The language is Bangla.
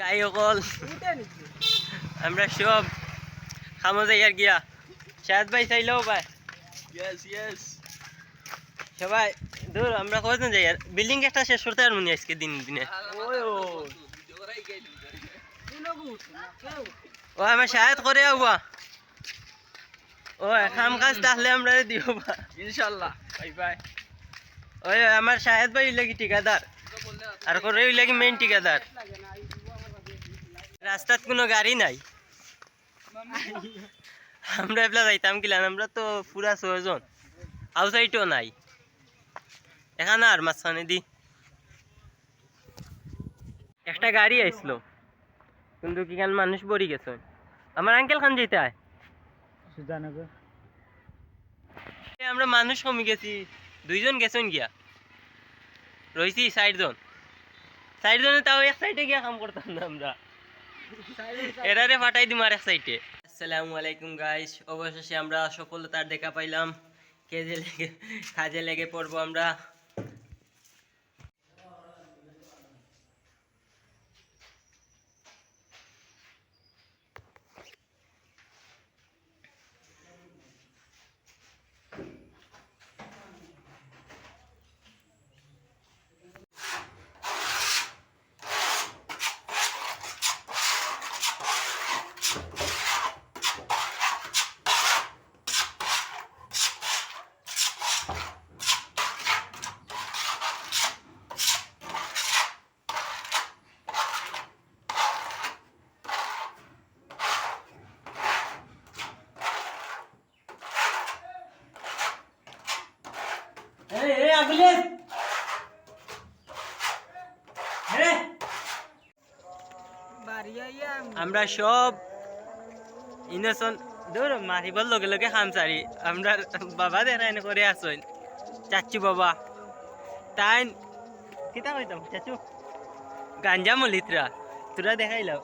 গাই অকল আমরা সব খামো যাইয়ার গিয়া শাহাদ ভাই চাইলেও ভাই সবাই দূর আমরা কজন যাই আর বিল্ডিং একটা শেষ করতে আর মনে আজকে দিন দিনে ও আমার শাহাদ করে আবা ও কাম কাজ তাহলে আমরা দিব ইনশাআল্লাহ বাই বাই ওই আমার শাহাদ ভাই লাগি ঠিকাদার আর করে লাগি মেইন ঠিকাদার রাস্তাত কোনো গাড়ি নাই আমরা এবলা যাইতাম কিলান আমরা তো পুরা 6 জন আউটসাইডও নাই এখানে আর মাঝখানে দি একটা গাড়ি আইসলো কিন্তু কি কান মানুষ বড়ি গেছে আমার আঙ্কেল খান যেতে হয় আমরা মানুষ কমে গেছি 2 জন গেছেন গিয়া রইছি 4 জন তাও এক সাইডে গিয়া কাম করতাম না আমরা এরারে ফাটাই দিম আর এক সাইডে আসসালামু আলাইকুম গাইস অবশেষে আমরা সফলতার দেখা পাইলাম কাজে লেগে পড়বো আমরা আমরা সব ইনোসন দূর মারিবার লগে লগে খামসারি আমরা বাবা দেখাই করে আসেন চাচু বাবা তাই কিতা কইতাম চাচু গাঞ্জা মলিত্রা তোরা দেখাইলাও